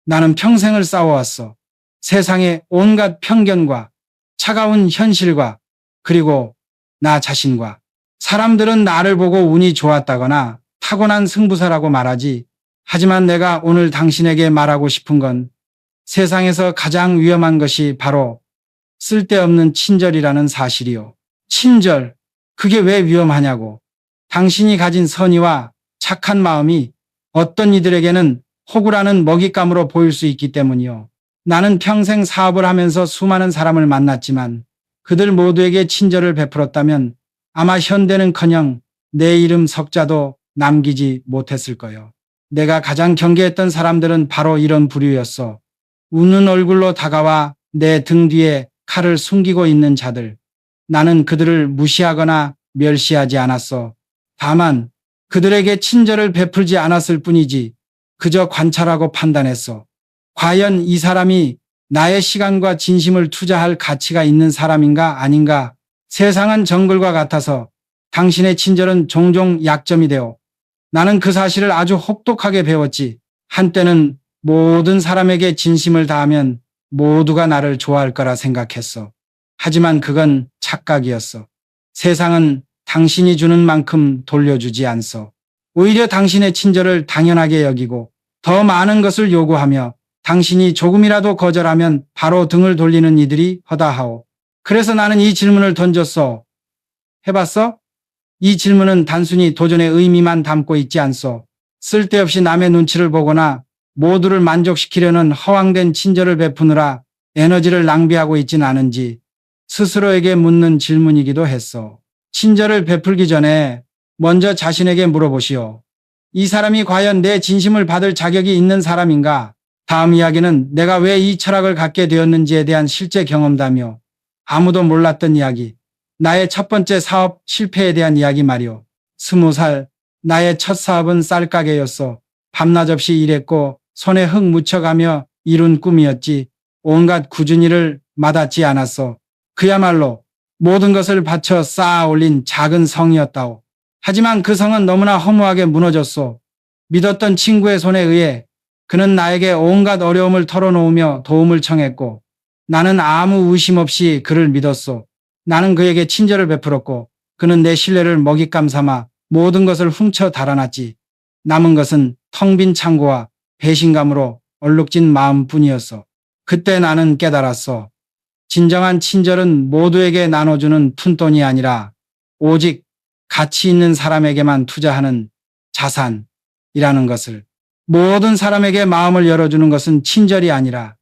나는 평생을 싸워왔어. 세상의 온갖 편견과 차가운 현실과 그리고 나 자신과. 사람들은 나를 보고 운이 좋았다거나 타고난 승부사라고 말하지. 하지만 내가 오늘 당신에게 말하고 싶은 건 세상에서 가장 위험한 것이 바로 쓸데없는 친절이라는 사실이요. 친절, 그게 왜 위험하냐고. 당신이 가진 선의와 착한 마음이 어떤 이들에게는 호구라는 먹잇감으로 보일 수 있기 때문이요. 나는 평생 사업을 하면서 수많은 사람을 만났지만 그들 모두에게 친절을 베풀었다면 아마 현대는커녕 내 이름 석자도 남기지 못했을 거요. 내가 가장 경계했던 사람들은 바로 이런 부류였어. 웃는 얼굴로 다가와 내 등 뒤에 칼을 숨기고 있는 자들. 나는 그들을 무시하거나 멸시하지 않았어. 다만 그들에게 친절을 베풀지 않았을 뿐이지 그저 관찰하고 판단했어. 과연 이 사람이 나의 시간과 진심을 투자할 가치가 있는 사람인가 아닌가. 세상은 정글과 같아서 당신의 친절은 종종 약점이 되어 나는 그 사실을 아주 혹독하게 배웠지. 한때는 모든 사람에게 진심을 다하면 모두가 나를 좋아할 거라 생각했어. 하지만 그건 착각이었어. 세상은 당신이 주는 만큼 돌려주지 않소. 오히려 당신의 친절을 당연하게 여기고 더 많은 것을 요구하며 당신이 조금이라도 거절하면 바로 등을 돌리는 이들이 허다하오. 그래서 나는 이 질문을 던졌어. 해봤어? 이 질문은 단순히 도전의 의미만 담고 있지 않소. 쓸데없이 남의 눈치를 보거나 모두를 만족시키려는 허황된 친절을 베푸느라 에너지를 낭비하고 있진 않은지 스스로에게 묻는 질문이기도 했어. 친절을 베풀기 전에 먼저 자신에게 물어보시오. 이 사람이 과연 내 진심을 받을 자격이 있는 사람인가? 다음 이야기는 내가 왜 이 철학을 갖게 되었는지에 대한 실제 경험담이요. 아무도 몰랐던 이야기. 나의 첫 번째 사업 실패에 대한 이야기 말이오. 20살, 나의 첫 사업은 쌀가게였어. 밤낮 없이 일했고 손에 흙 묻혀가며 이룬 꿈이었지. 온갖 꾸준히를 마다치 않았어. 그야말로 모든 것을 바쳐 쌓아 올린 작은 성이었다오. 하지만 그 성은 너무나 허무하게 무너졌소. 믿었던 친구의 손에 의해 그는 나에게 온갖 어려움을 털어놓으며 도움을 청했고 나는 아무 의심 없이 그를 믿었소. 나는 그에게 친절을 베풀었고 그는 내 신뢰를 먹잇감 삼아 모든 것을 훔쳐 달아났지. 남은 것은 텅 빈 창고와 배신감으로 얼룩진 마음뿐이었어. 그때 나는 깨달았어. 진정한 친절은 모두에게 나눠주는 푼돈이 아니라 오직 가치 있는 사람에게만 투자하는 자산이라는 것을. 모든 사람에게 마음을 열어주는 것은 친절이 아니라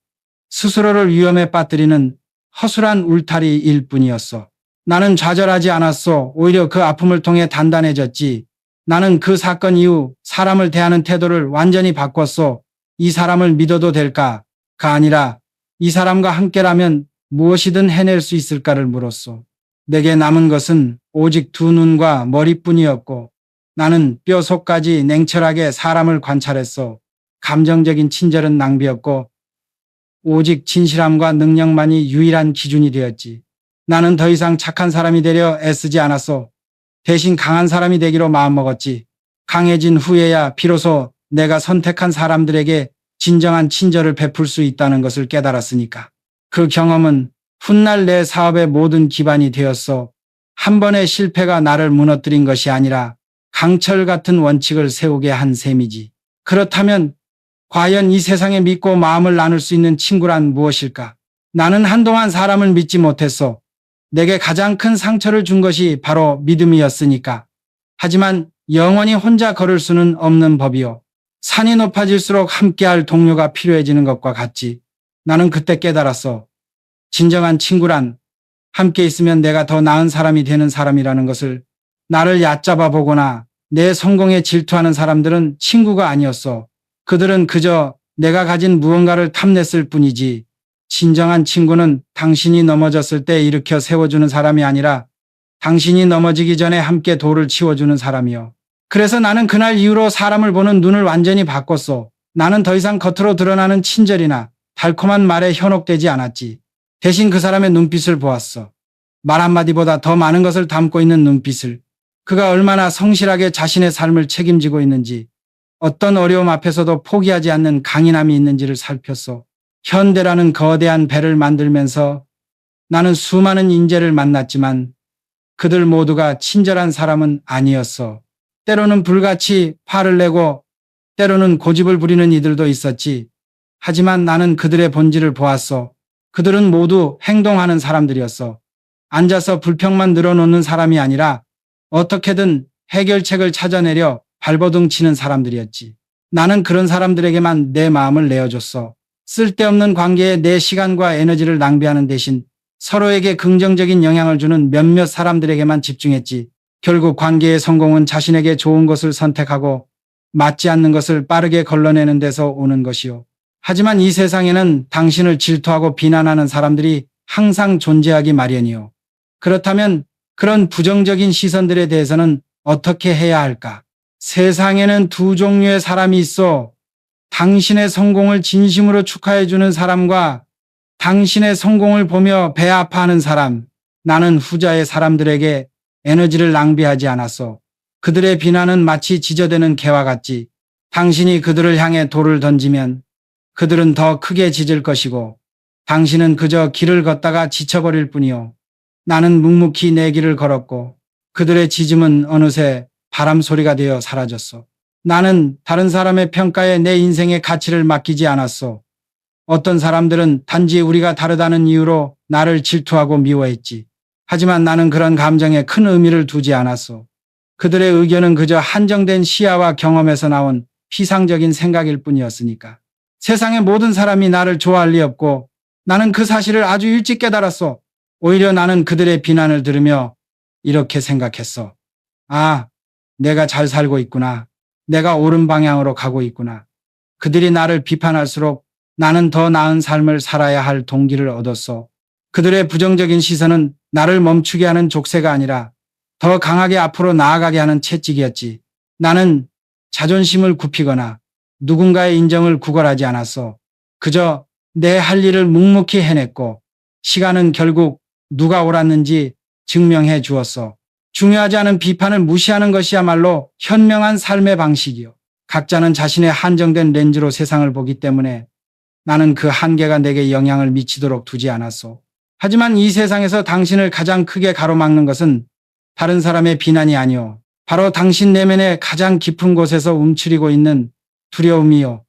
스스로를 위험에 빠뜨리는 허술한 울타리일 뿐이었어. 나는 좌절하지 않았어. 오히려 그 아픔을 통해 단단해졌지. 나는 그 사건 이후 사람을 대하는 태도를 완전히 바꿨어. 이 사람을 믿어도 될까가 아니라 이 사람과 함께라면 무엇이든 해낼 수 있을까를 물었어. 내게 남은 것은 오직 두 눈과 머리뿐이었고 나는 뼈속까지 냉철하게 사람을 관찰했어. 감정적인 친절은 낭비였고 오직 진실함과 능력만이 유일한 기준이 되었지. 나는 더 이상 착한 사람이 되려 애쓰지 않았어. 대신 강한 사람이 되기로 마음먹었지. 강해진 후에야 비로소 내가 선택한 사람들에게 진정한 친절을 베풀 수 있다는 것을 깨달았으니까. 그 경험은 훗날 내 사업의 모든 기반이 되었어. 한 번의 실패가 나를 무너뜨린 것이 아니라 강철 같은 원칙을 세우게 한 셈이지. 그렇다면 과연 이 세상에 믿고 마음을 나눌 수 있는 친구란 무엇일까? 나는 한동안 사람을 믿지 못했어. 내게 가장 큰 상처를 준 것이 바로 믿음이었으니까. 하지만 영원히 혼자 걸을 수는 없는 법이요. 산이 높아질수록 함께할 동료가 필요해지는 것과 같지. 나는 그때 깨달았어. 진정한 친구란 함께 있으면 내가 더 나은 사람이 되는 사람이라는 것을. 나를 얕잡아 보거나 내 성공에 질투하는 사람들은 친구가 아니었어. 그들은 그저 내가 가진 무언가를 탐냈을 뿐이지. 진정한 친구는 당신이 넘어졌을 때 일으켜 세워주는 사람이 아니라 당신이 넘어지기 전에 함께 돌을 치워주는 사람이요. 그래서 나는 그날 이후로 사람을 보는 눈을 완전히 바꿨어. 나는 더 이상 겉으로 드러나는 친절이나 달콤한 말에 현혹되지 않았지. 대신 그 사람의 눈빛을 보았어. 말 한마디보다 더 많은 것을 담고 있는 눈빛을. 그가 얼마나 성실하게 자신의 삶을 책임지고 있는지, 어떤 어려움 앞에서도 포기하지 않는 강인함이 있는지를 살폈소. 현대라는 거대한 배를 만들면서 나는 수많은 인재를 만났지만 그들 모두가 친절한 사람은 아니었어. 때로는 불같이 화를 내고 때로는 고집을 부리는 이들도 있었지. 하지만 나는 그들의 본질을 보았어. 그들은 모두 행동하는 사람들이었어. 앉아서 불평만 늘어놓는 사람이 아니라 어떻게든 해결책을 찾아내려 발버둥 치는 사람들이었지. 나는 그런 사람들에게만 내 마음을 내어줬어. 쓸데없는 관계에 내 시간과 에너지를 낭비하는 대신 서로에게 긍정적인 영향을 주는 몇몇 사람들에게만 집중했지. 결국 관계의 성공은 자신에게 좋은 것을 선택하고 맞지 않는 것을 빠르게 걸러내는 데서 오는 것이요. 하지만 이 세상에는 당신을 질투하고 비난하는 사람들이 항상 존재하기 마련이요. 그렇다면 그런 부정적인 시선들에 대해서는 어떻게 해야 할까? 세상에는 두 종류의 사람이 있어. 당신의 성공을 진심으로 축하해주는 사람과 당신의 성공을 보며 배 아파하는 사람. 나는 후자의 사람들에게 에너지를 낭비하지 않았어. 그들의 비난은 마치 지저대는 개와 같지. 당신이 그들을 향해 돌을 던지면 그들은 더 크게 짖을 것이고 당신은 그저 길을 걷다가 지쳐버릴 뿐이요. 나는 묵묵히 내 길을 걸었고 그들의 짖음은 어느새 바람 소리가 되어 사라졌어. 나는 다른 사람의 평가에 내 인생의 가치를 맡기지 않았어. 어떤 사람들은 단지 우리가 다르다는 이유로 나를 질투하고 미워했지. 하지만 나는 그런 감정에 큰 의미를 두지 않았어. 그들의 의견은 그저 한정된 시야와 경험에서 나온 피상적인 생각일 뿐이었으니까. 세상의 모든 사람이 나를 좋아할 리 없고 나는 그 사실을 아주 일찍 깨달았어. 오히려 나는 그들의 비난을 들으며 이렇게 생각했어. 아, 내가 잘 살고 있구나. 내가 옳은 방향으로 가고 있구나. 그들이 나를 비판할수록 나는 더 나은 삶을 살아야 할 동기를 얻었어. 그들의 부정적인 시선은 나를 멈추게 하는 족쇄가 아니라 더 강하게 앞으로 나아가게 하는 채찍이었지. 나는 자존심을 굽히거나 누군가의 인정을 구걸하지 않았어. 그저 내 할 일을 묵묵히 해냈고 시간은 결국 누가 옳았는지 증명해 주었어. 중요하지 않은 비판을 무시하는 것이야말로 현명한 삶의 방식이요. 각자는 자신의 한정된 렌즈로 세상을 보기 때문에 나는 그 한계가 내게 영향을 미치도록 두지 않았어. 하지만 이 세상에서 당신을 가장 크게 가로막는 것은 다른 사람의 비난이 아니요. 바로 당신 내면의 가장 깊은 곳에서 움츠리고 있는 두려움이요.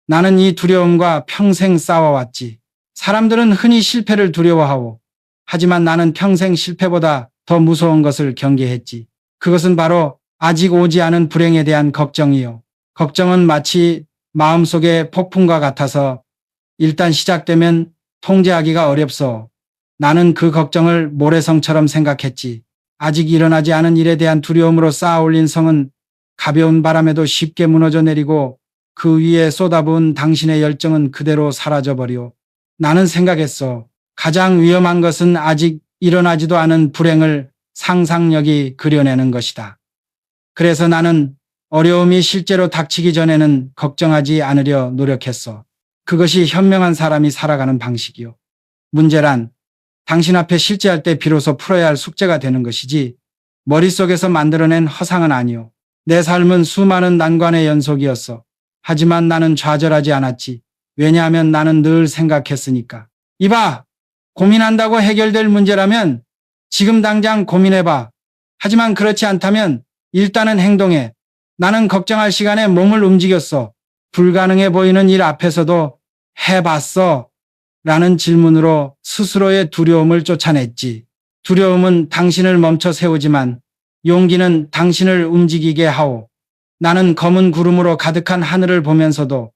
나는 이 두려움과 평생 싸워왔지. 사람들은 흔히 실패를 두려워하고 하지만 나는 평생 실패보다 더 무서운 것을 경계했지. 그것은 바로 아직 오지 않은 불행에 대한 걱정이요. 걱정은 마치 마음속의 폭풍과 같아서 일단 시작되면 통제하기가 어렵소. 나는 그 걱정을 모래성처럼 생각했지. 아직 일어나지 않은 일에 대한 두려움으로 쌓아 올린 성은 가벼운 바람에도 쉽게 무너져 내리고 그 위에 쏟아부은 당신의 열정은 그대로 사라져버려. 나는 생각했어. 가장 위험한 것은 아직 일어나지도 않은 불행을 상상력이 그려내는 것이다. 그래서 나는 어려움이 실제로 닥치기 전에는 걱정하지 않으려 노력했어. 그것이 현명한 사람이 살아가는 방식이요. 문제란 당신 앞에 실제할 때 비로소 풀어야 할 숙제가 되는 것이지 머릿속에서 만들어낸 허상은 아니요. 내 삶은 수많은 난관의 연속이었어. 하지만 나는 좌절하지 않았지. 왜냐하면 나는 늘 생각했으니까. 이봐! 고민한다고 해결될 문제라면 지금 당장 고민해봐. 하지만 그렇지 않다면 일단은 행동해. 나는 걱정할 시간에 몸을 움직였어. 불가능해 보이는 일 앞에서도 해봤어. 라는 질문으로 스스로의 두려움을 쫓아냈지. 두려움은 당신을 멈춰 세우지만 용기는 당신을 움직이게 하오. 나는 검은 구름으로 가득한 하늘을 보면서도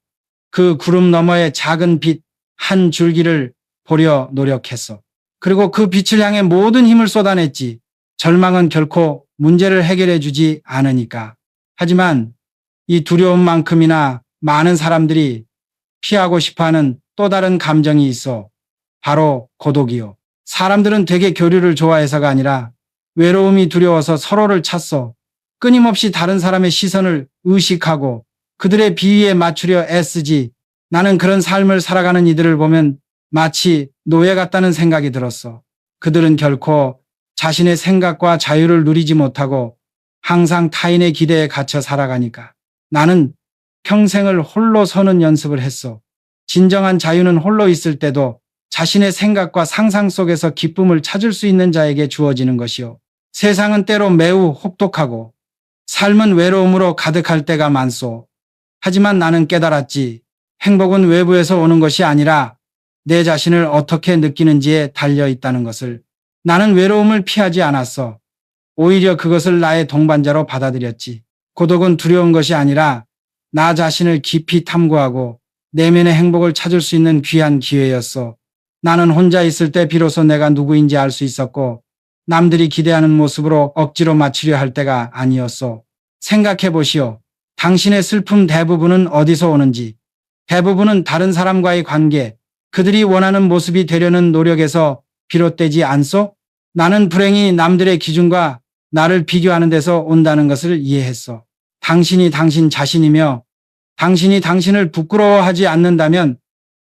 그 구름 너머의 작은 빛 한 줄기를 보려 노력했어. 그리고 그 빛을 향해 모든 힘을 쏟아냈지. 절망은 결코 문제를 해결해 주지 않으니까. 하지만 이 두려움만큼이나 많은 사람들이 피하고 싶어하는 또 다른 감정이 있어. 바로 고독이요. 사람들은 되게 교류를 좋아해서가 아니라 외로움이 두려워서 서로를 찾어. 끊임없이 다른 사람의 시선을 의식하고 그들의 비위에 맞추려 애쓰지. 나는 그런 삶을 살아가는 이들을 보면 마치 노예 같다는 생각이 들었어. 그들은 결코 자신의 생각과 자유를 누리지 못하고 항상 타인의 기대에 갇혀 살아가니까. 나는 평생을 홀로 서는 연습을 했어. 진정한 자유는 홀로 있을 때도 자신의 생각과 상상 속에서 기쁨을 찾을 수 있는 자에게 주어지는 것이요. 세상은 때로 매우 혹독하고 삶은 외로움으로 가득할 때가 많소. 하지만 나는 깨달았지. 행복은 외부에서 오는 것이 아니라 내 자신을 어떻게 느끼는지에 달려 있다는 것을. 나는 외로움을 피하지 않았어. 오히려 그것을 나의 동반자로 받아들였지. 고독은 두려운 것이 아니라 나 자신을 깊이 탐구하고 내면의 행복을 찾을 수 있는 귀한 기회였어. 나는 혼자 있을 때 비로소 내가 누구인지 알 수 있었고 남들이 기대하는 모습으로 억지로 맞추려 할 때가 아니었어. 생각해 보시오. 당신의 슬픔 대부분은 어디서 오는지. 대부분은 다른 사람과의 관계, 그들이 원하는 모습이 되려는 노력에서 비롯되지 않소? 나는 불행히 남들의 기준과 나를 비교하는 데서 온다는 것을 이해했어. 당신이 당신 자신이며 당신이 당신을 부끄러워하지 않는다면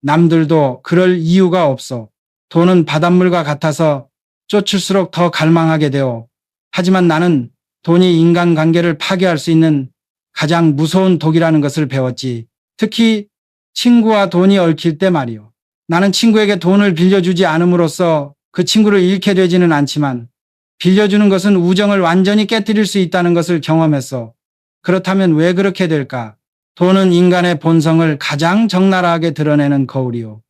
남들도 그럴 이유가 없어. 돈은 바닷물과 같아서 쫓을수록 더 갈망하게 되어. 하지만 나는 돈이 인간관계를 파괴할 수 있는 가장 무서운 독이라는 것을 배웠지. 특히 친구와 돈이 얽힐 때 말이오. 나는 친구에게 돈을 빌려주지 않음으로써 그 친구를 잃게 되지는 않지만 빌려주는 것은 우정을 완전히 깨뜨릴 수 있다는 것을 경험했어. 그렇다면 왜 그렇게 될까? 돈은 인간의 본성을 가장 적나라하게 드러내는 거울이오.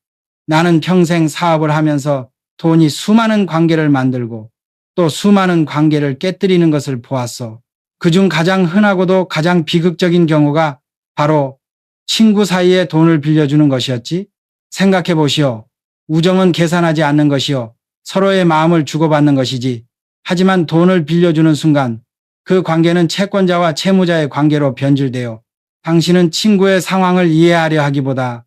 나는 평생 사업을 하면서 돈이 수많은 관계를 만들고 또 수많은 관계를 깨뜨리는 것을 보았어. 그중 가장 흔하고도 가장 비극적인 경우가 바로 친구 사이에 돈을 빌려주는 것이었지. 생각해 보시오. 우정은 계산하지 않는 것이요. 서로의 마음을 주고받는 것이지. 하지만 돈을 빌려주는 순간 그 관계는 채권자와 채무자의 관계로 변질되어 당신은 친구의 상황을 이해하려 하기보다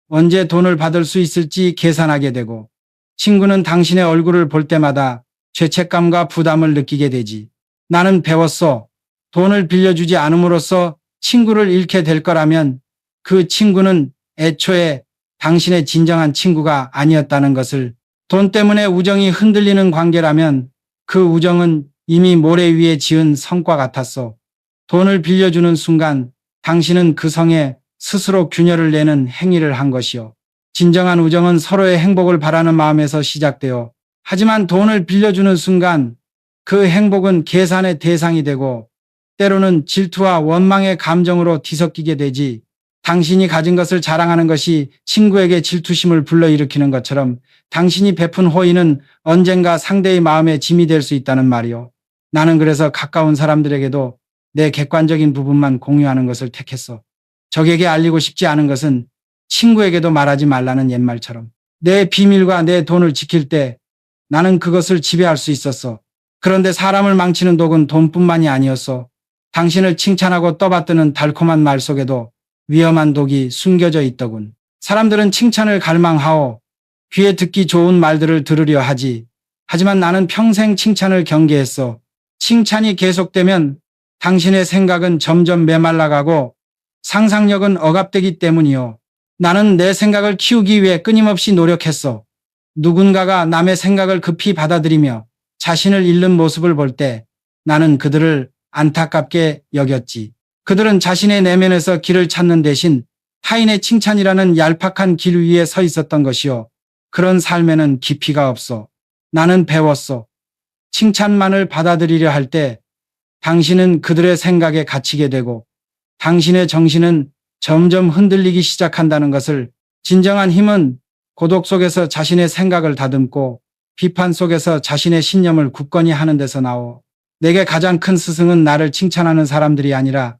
언제 돈을 받을 수 있을지 계산하게 되고 친구는 당신의 얼굴을 볼 때마다 죄책감과 부담을 느끼게 되지. 나는 배웠어. 돈을 빌려주지 않음으로써 친구를 잃게 될 거라면 그 친구는 애초에 당신의 진정한 친구가 아니었다는 것을. 돈 때문에 우정이 흔들리는 관계라면 그 우정은 이미 모래 위에 지은 성과 같았어. 돈을 빌려주는 순간 당신은 그 성에 스스로 균열을 내는 행위를 한 것이요. 진정한 우정은 서로의 행복을 바라는 마음에서 시작되어 하지만 돈을 빌려주는 순간 그 행복은 계산의 대상이 되고 때로는 질투와 원망의 감정으로 뒤섞이게 되지. 당신이 가진 것을 자랑하는 것이 친구에게 질투심을 불러일으키는 것처럼 당신이 베푼 호의는 언젠가 상대의 마음에 짐이 될 수 있다는 말이요. 나는 그래서 가까운 사람들에게도 내 객관적인 부분만 공유하는 것을 택했어. 적에게 알리고 싶지 않은 것은 친구에게도 말하지 말라는 옛말처럼. 내 비밀과 내 돈을 지킬 때 나는 그것을 지배할 수 있었어. 그런데 사람을 망치는 독은 돈뿐만이 아니었어. 당신을 칭찬하고 떠받드는 달콤한 말 속에도 위험한 독이 숨겨져 있더군. 사람들은 칭찬을 갈망하오. 귀에 듣기 좋은 말들을 들으려 하지. 하지만 나는 평생 칭찬을 경계했어. 칭찬이 계속되면 당신의 생각은 점점 메말라가고 상상력은 억압되기 때문이요. 나는 내 생각을 키우기 위해 끊임없이 노력했어. 누군가가 남의 생각을 급히 받아들이며 자신을 잃는 모습을 볼 때 나는 그들을 안타깝게 여겼지. 그들은 자신의 내면에서 길을 찾는 대신 타인의 칭찬이라는 얄팍한 길 위에 서 있었던 것이요. 그런 삶에는 깊이가 없어. 나는 배웠어. 칭찬만을 받아들이려 할 때 당신은 그들의 생각에 갇히게 되고 당신의 정신은 점점 흔들리기 시작한다는 것을. 진정한 힘은 고독 속에서 자신의 생각을 다듬고 비판 속에서 자신의 신념을 굳건히 하는 데서 나오. 내게 가장 큰 스승은 나를 칭찬하는 사람들이 아니라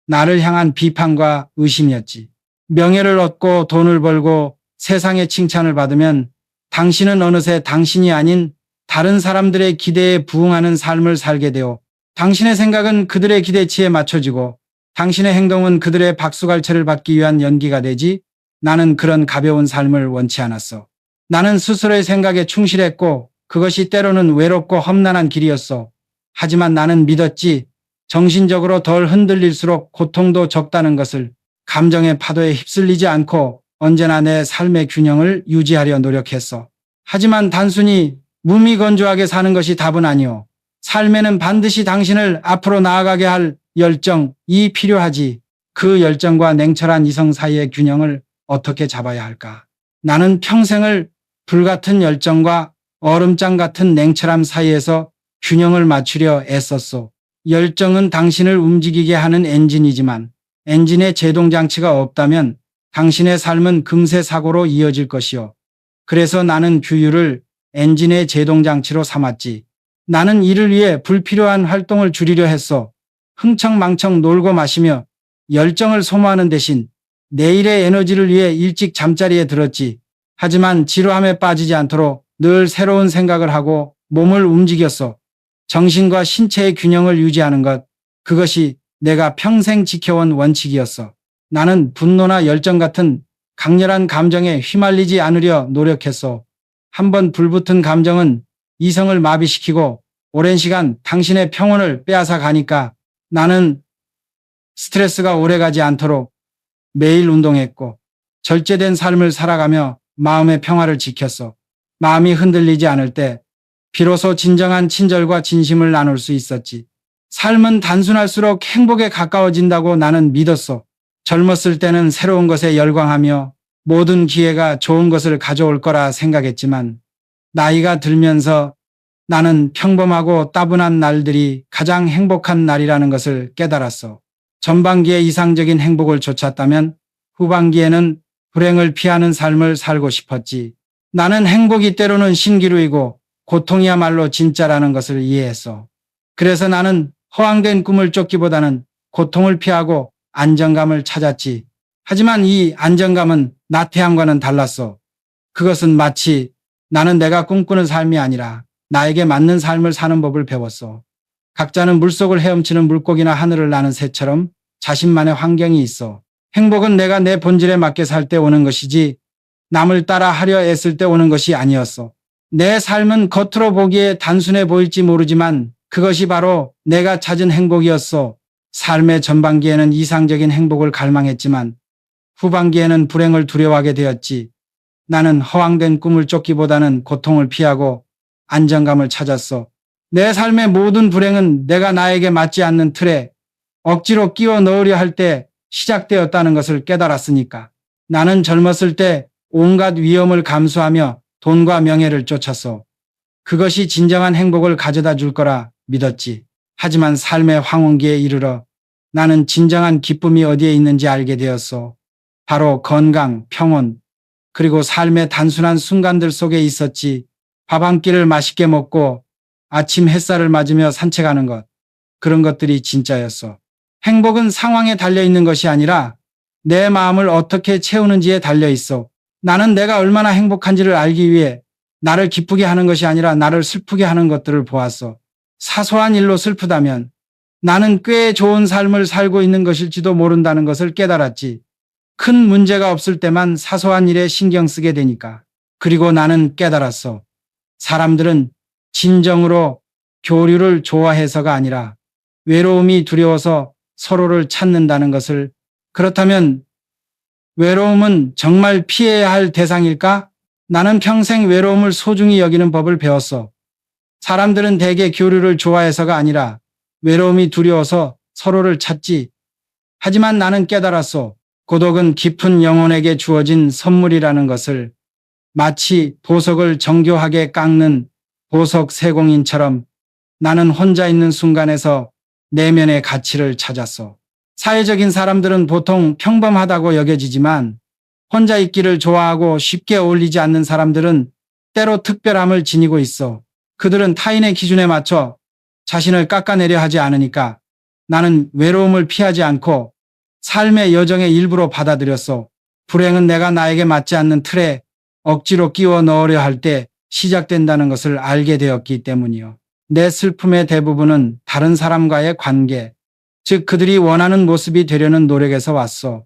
나를 향한 비판과 의심이었지. 명예를 얻고 돈을 벌고 세상의 칭찬을 받으면 당신은 어느새 당신이 아닌 다른 사람들의 기대에 부응하는 삶을 살게 되어 당신의 생각은 그들의 기대치에 맞춰지고 당신의 행동은 그들의 박수갈채를 받기 위한 연기가 되지. 나는 그런 가벼운 삶을 원치 않았어. 나는 스스로의 생각에 충실했고 그것이 때로는 외롭고 험난한 길이었어. 하지만 나는 믿었지. 정신적으로 덜 흔들릴수록 고통도 적다는 것을. 감정의 파도에 휩쓸리지 않고 언제나 내 삶의 균형을 유지하려 노력했어. 하지만 단순히 무미건조하게 사는 것이 답은 아니오. 삶에는 반드시 당신을 앞으로 나아가게 할 열정이 필요하지. 그 열정과 냉철한 이성 사이의 균형을 어떻게 잡아야 할까? 나는 평생을 불같은 열정과 얼음장 같은 냉철함 사이에서 균형을 맞추려 애썼소. 열정은 당신을 움직이게 하는 엔진이지만 엔진에 제동장치가 없다면 당신의 삶은 금세 사고로 이어질 것이요. 그래서 나는 규율을 엔진의 제동장치로 삼았지. 나는 이를 위해 불필요한 활동을 줄이려 했어. 흥청망청 놀고 마시며 열정을 소모하는 대신 내일의 에너지를 위해 일찍 잠자리에 들었지. 하지만 지루함에 빠지지 않도록 늘 새로운 생각을 하고 몸을 움직였어. 정신과 신체의 균형을 유지하는 것, 그것이 내가 평생 지켜온 원칙이었어. 나는 분노나 열정 같은 강렬한 감정에 휘말리지 않으려 노력했어. 한번 불붙은 감정은 이성을 마비시키고 오랜 시간 당신의 평온을 빼앗아 가니까 나는 스트레스가 오래가지 않도록 매일 운동했고 절제된 삶을 살아가며 마음의 평화를 지켰어. 마음이 흔들리지 않을 때 비로소 진정한 친절과 진심을 나눌 수 있었지. 삶은 단순할수록 행복에 가까워진다고 나는 믿었어. 젊었을 때는 새로운 것에 열광하며 모든 기회가 좋은 것을 가져올 거라 생각했지만 나이가 들면서 나는 평범하고 따분한 날들이 가장 행복한 날이라는 것을 깨달았어. 전반기에 이상적인 행복을 쫓았다면 후반기에는 불행을 피하는 삶을 살고 싶었지. 나는 행복이 때로는 신기루이고 고통이야말로 진짜라는 것을 이해했어. 그래서 나는 허황된 꿈을 쫓기보다는 고통을 피하고 안정감을 찾았지. 하지만 이 안정감은 나태함과는 달랐어. 그것은 마치 나는 내가 꿈꾸는 삶이 아니라 나에게 맞는 삶을 사는 법을 배웠어. 각자는 물속을 헤엄치는 물고기나 하늘을 나는 새처럼 자신만의 환경이 있어. 행복은 내가 내 본질에 맞게 살 때 오는 것이지 남을 따라 하려 애쓸 때 오는 것이 아니었어. 내 삶은 겉으로 보기에 단순해 보일지 모르지만 그것이 바로 내가 찾은 행복이었어. 삶의 전반기에는 이상적인 행복을 갈망했지만 후반기에는 불행을 두려워하게 되었지. 나는 허황된 꿈을 쫓기보다는 고통을 피하고 안정감을 찾았어. 내 삶의 모든 불행은 내가 나에게 맞지 않는 틀에 억지로 끼워 넣으려 할 때 시작되었다는 것을 깨달았으니까. 나는 젊었을 때 온갖 위험을 감수하며 돈과 명예를 쫓았어. 그것이 진정한 행복을 가져다 줄 거라 믿었지. 하지만 삶의 황혼기에 이르러 나는 진정한 기쁨이 어디에 있는지 알게 되었어. 바로 건강, 평온, 그리고 삶의 단순한 순간들 속에 있었지. 밥 한 끼를 맛있게 먹고 아침 햇살을 맞으며 산책하는 것. 그런 것들이 진짜였어. 행복은 상황에 달려 있는 것이 아니라 내 마음을 어떻게 채우는지에 달려 있어. 나는 내가 얼마나 행복한지를 알기 위해 나를 기쁘게 하는 것이 아니라 나를 슬프게 하는 것들을 보았어. 사소한 일로 슬프다면 나는 꽤 좋은 삶을 살고 있는 것일지도 모른다는 것을 깨달았지. 큰 문제가 없을 때만 사소한 일에 신경 쓰게 되니까. 그리고 나는 깨달았어. 사람들은 진정으로 교류를 좋아해서가 아니라 외로움이 두려워서 서로를 찾는다는 것을. 그렇다면 외로움은 정말 피해야 할 대상일까? 나는 평생 외로움을 소중히 여기는 법을 배웠어. 사람들은 대개 교류를 좋아해서가 아니라 외로움이 두려워서 서로를 찾지. 하지만 나는 깨달았어. 고독은 깊은 영혼에게 주어진 선물이라는 것을. 마치 보석을 정교하게 깎는 보석 세공인처럼 나는 혼자 있는 순간에서 내면의 가치를 찾았어. 사회적인 사람들은 보통 평범하다고 여겨지지만 혼자 있기를 좋아하고 쉽게 어울리지 않는 사람들은 때로 특별함을 지니고 있어. 그들은 타인의 기준에 맞춰 자신을 깎아내려 하지 않으니까. 나는 외로움을 피하지 않고 삶의 여정의 일부로 받아들였어. 불행은 내가 나에게 맞지 않는 틀에 억지로 끼워 넣으려 할 때 시작된다는 것을 알게 되었기 때문이요. 내 슬픔의 대부분은 다른 사람과의 관계, 즉 그들이 원하는 모습이 되려는 노력에서 왔어.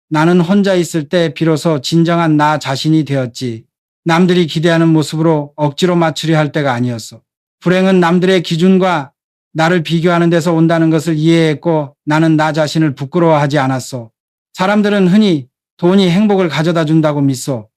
나는 혼자 있을 때 비로소 진정한 나 자신이 되었지. 남들이 기대하는 모습으로 억지로 맞추려 할 때가 아니었어. 불행은 남들의 기준과 나를 비교하는 데서 온다는 것을 이해했고 나는 나 자신을 부끄러워하지 않았어. 사람들은 흔히 돈이 행복을 가져다 준다고 믿소.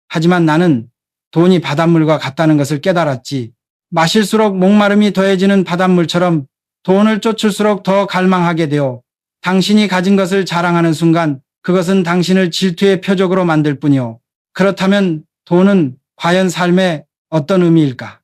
하지만 나는 돈이 바닷물과 같다는 것을 깨달았지. 마실수록 목마름이 더해지는 바닷물처럼 돈을 쫓을수록 더 갈망하게 되어 당신이 가진 것을 자랑하는 순간 그것은 당신을 질투의 표적으로 만들 뿐이요. 그렇다면 돈은 과연 삶의 어떤 의미일까?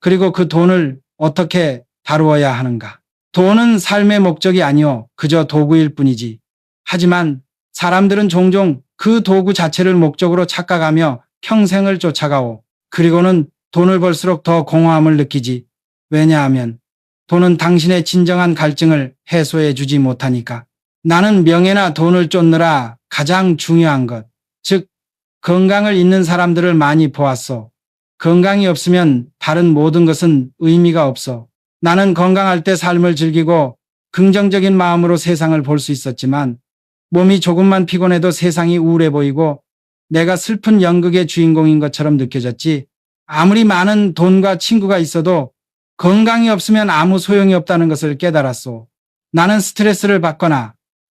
그리고 그 돈을 어떻게 다루어야 하는가? 돈은 삶의 목적이 아니요. 그저 도구일 뿐이지. 하지만 사람들은 종종 그 도구 자체를 목적으로 착각하며 평생을 쫓아가오. 그리고는 돈을 벌수록 더 공허함을 느끼지. 왜냐하면 돈은 당신의 진정한 갈증을 해소해 주지 못하니까. 나는 명예나 돈을 쫓느라 가장 중요한 것, 즉 건강을 잃는 사람들을 많이 보았어. 건강이 없으면 다른 모든 것은 의미가 없어. 나는 건강할 때 삶을 즐기고 긍정적인 마음으로 세상을 볼 수 있었지만 몸이 조금만 피곤해도 세상이 우울해 보이고 내가 슬픈 연극의 주인공인 것처럼 느껴졌지. 아무리 많은 돈과 친구가 있어도 건강이 없으면 아무 소용이 없다는 것을 깨달았소. 나는 스트레스를 받거나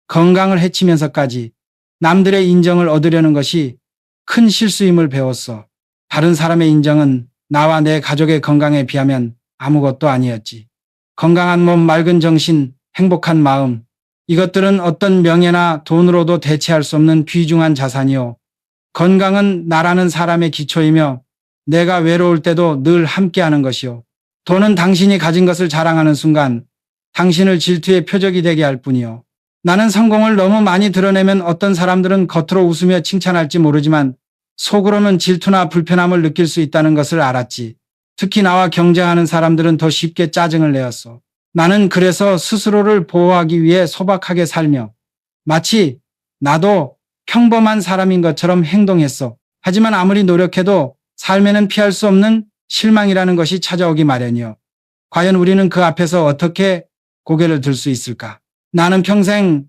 건강을 해치면서까지 남들의 인정을 얻으려는 것이 큰 실수임을 배웠어. 다른 사람의 인정은 나와 내 가족의 건강에 비하면 아무것도 아니었지. 건강한 몸, 맑은 정신, 행복한 마음, 이것들은 어떤 명예나 돈으로도 대체할 수 없는 귀중한 자산이요. 건강은 나라는 사람의 기초이며 내가 외로울 때도 늘 함께하는 것이요. 돈은 당신이 가진 것을 자랑하는 순간 당신을 질투의 표적이 되게 할 뿐이요. 나는 성공을 너무 많이 드러내면 어떤 사람들은 겉으로 웃으며 칭찬할지 모르지만 속으로는 질투나 불편함을 느낄 수 있다는 것을 알았지. 특히 나와 경쟁하는 사람들은 더 쉽게 짜증을 내었어. 나는 그래서 스스로를 보호하기 위해 소박하게 살며 마치 나도 평범한 사람인 것처럼 행동했어. 하지만 아무리 노력해도 삶에는 피할 수 없는 실망이라는 것이 찾아오기 마련이요. 과연 우리는 그 앞에서 어떻게 고개를 들 수 있을까? 나는 평생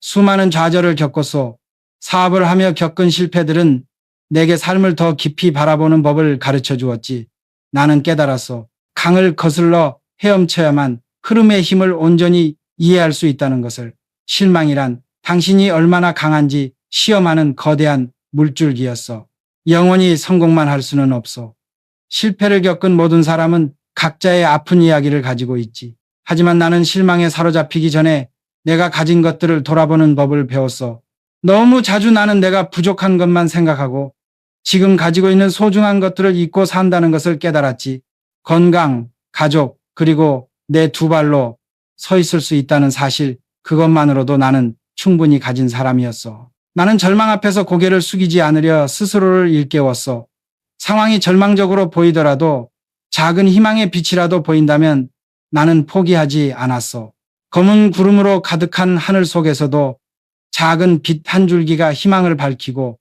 수많은 좌절을 겪었소. 사업을 하며 겪은 실패들은 내게 삶을 더 깊이 바라보는 법을 가르쳐 주었지. 나는 깨달았소. 강을 거슬러 헤엄쳐야만 흐름의 힘을 온전히 이해할 수 있다는 것을. 실망이란 당신이 얼마나 강한지 시험하는 거대한 물줄기였어. 영원히 성공만 할 수는 없어. 실패를 겪은 모든 사람은 각자의 아픈 이야기를 가지고 있지. 하지만 나는 실망에 사로잡히기 전에 내가 가진 것들을 돌아보는 법을 배웠어. 너무 자주 나는 내가 부족한 것만 생각하고 지금 가지고 있는 소중한 것들을 잊고 산다는 것을 깨달았지. 건강, 가족, 그리고 내 두 발로 서 있을 수 있다는 사실, 그것만으로도 나는 충분히 가진 사람이었어. 나는 절망 앞에서 고개를 숙이지 않으려 스스로를 일깨웠어. 상황이 절망적으로 보이더라도 작은 희망의 빛이라도 보인다면 나는 포기하지 않았어. 검은 구름으로 가득한 하늘 속에서도 작은 빛 한 줄기가 희망을 밝히고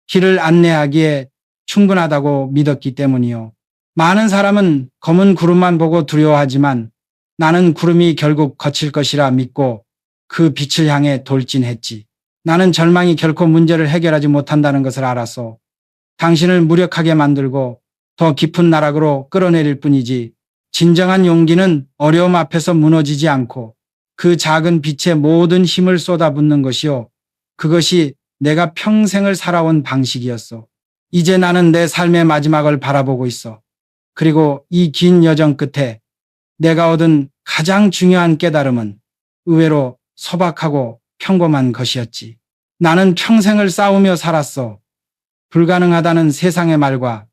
길을 안내하기에 충분하다고 믿었기 때문이요. 많은 사람은 검은 구름만 보고 두려워하지만 나는 구름이 결국 거칠 것이라 믿고 그 빛을 향해 돌진했지. 나는 절망이 결코 문제를 해결하지 못한다는 것을 알았어. 당신을 무력하게 만들고 더 깊은 나락으로 끌어내릴 뿐이지. 진정한 용기는 어려움 앞에서 무너지지 않고 그 작은 빛에 모든 힘을 쏟아붓는 것이요. 그것이 내가 평생을 살아온 방식이었어. 이제 나는 내 삶의 마지막을 바라보고 있어. 그리고 이 긴 여정 끝에 내가 얻은 가장 중요한 깨달음은 의외로 소박하고 평범한 것이었지. 나는 평생을 싸우며 살았어. 불가능하다는 세상의 말과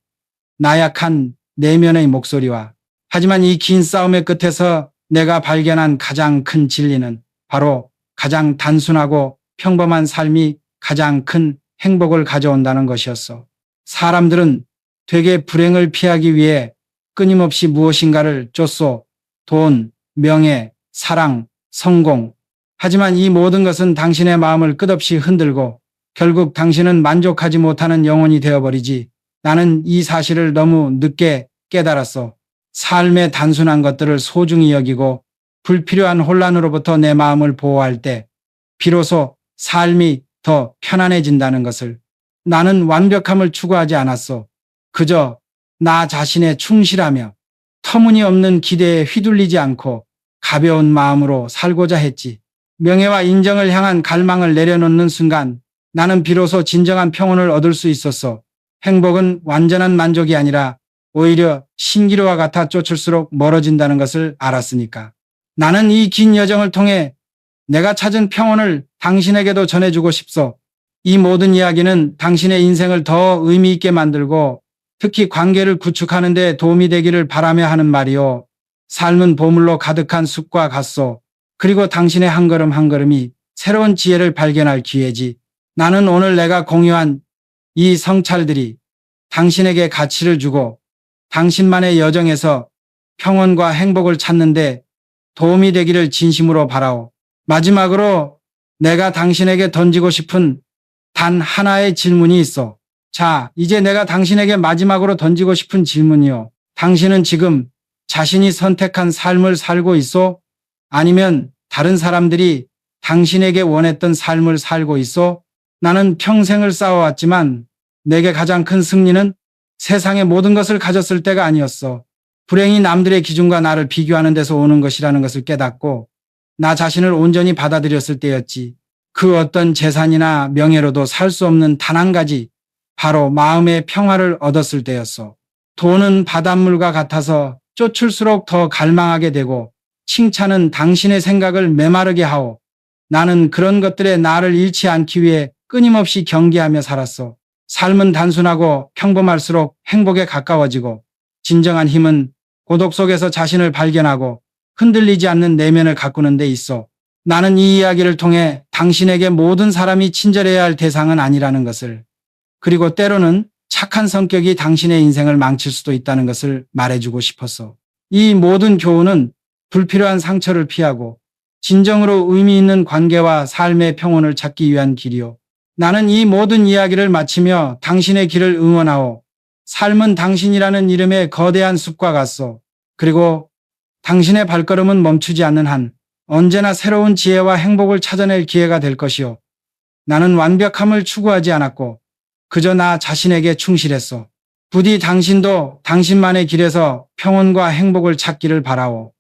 나약한 내면의 목소리와. 하지만 이 긴 싸움의 끝에서 내가 발견한 가장 큰 진리는 바로 가장 단순하고 평범한 삶이 가장 큰 행복을 가져온다는 것이었어. 사람들은 되게 불행을 피하기 위해 끊임없이 무엇인가를 쫓소. 돈, 명예, 사랑, 성공. 하지만 이 모든 것은 당신의 마음을 끝없이 흔들고 결국 당신은 만족하지 못하는 영혼이 되어버리지. 나는 이 사실을 너무 늦게 깨달았어. 삶의 단순한 것들을 소중히 여기고 불필요한 혼란으로부터 내 마음을 보호할 때 비로소 삶이 더 편안해진다는 것을. 나는 완벽함을 추구하지 않았어. 그저 나 자신에 충실하며 터무니없는 기대에 휘둘리지 않고 가벼운 마음으로 살고자 했지. 명예와 인정을 향한 갈망을 내려놓는 순간 나는 비로소 진정한 평온을 얻을 수 있었어. 행복은 완전한 만족이 아니라 오히려 신기루와 같아 쫓을수록 멀어진다는 것을 알았으니까. 나는 이 긴 여정을 통해 내가 찾은 평온을 당신에게도 전해주고 싶소. 이 모든 이야기는 당신의 인생을 더 의미 있게 만들고 특히 관계를 구축하는 데 도움이 되기를 바라며 하는 말이요. 삶은 보물로 가득한 숲과 같소. 그리고 당신의 한 걸음 한 걸음이 새로운 지혜를 발견할 기회지. 나는 오늘 내가 공유한 이 성찰들이 당신에게 가치를 주고 당신만의 여정에서 평온과 행복을 찾는데 도움이 되기를 진심으로 바라오. 마지막으로 내가 당신에게 던지고 싶은 단 하나의 질문이 있어. 자, 이제 내가 당신에게 마지막으로 던지고 싶은 질문이요. 당신은 지금 자신이 선택한 삶을 살고 있어? 아니면 다른 사람들이 당신에게 원했던 삶을 살고 있어? 나는 평생을 싸워왔지만 내게 가장 큰 승리는 세상의 모든 것을 가졌을 때가 아니었어. 불행이 남들의 기준과 나를 비교하는 데서 오는 것이라는 것을 깨닫고 나 자신을 온전히 받아들였을 때였지. 그 어떤 재산이나 명예로도 살 수 없는 단 한 가지, 바로 마음의 평화를 얻었을 때였어. 돈은 바닷물과 같아서 쫓을수록 더 갈망하게 되고 칭찬은 당신의 생각을 메마르게 하오. 나는 그런 것들에 나를 잃지 않기 위해 끊임없이 경계하며 살았어. 삶은 단순하고 평범할수록 행복에 가까워지고 진정한 힘은 고독 속에서 자신을 발견하고 흔들리지 않는 내면을 가꾸는 데 있어. 나는 이 이야기를 통해 당신에게 모든 사람이 친절해야 할 대상은 아니라는 것을, 그리고 때로는 착한 성격이 당신의 인생을 망칠 수도 있다는 것을 말해주고 싶었어. 이 모든 교훈은 불필요한 상처를 피하고 진정으로 의미 있는 관계와 삶의 평온을 찾기 위한 길이요. 나는 이 모든 이야기를 마치며 당신의 길을 응원하오. 삶은 당신이라는 이름의 거대한 숲과 같소. 그리고 당신의 발걸음은 멈추지 않는 한 언제나 새로운 지혜와 행복을 찾아낼 기회가 될 것이요. 나는 완벽함을 추구하지 않았고 그저 나 자신에게 충실했어. 부디 당신도 당신만의 길에서 평온과 행복을 찾기를 바라오.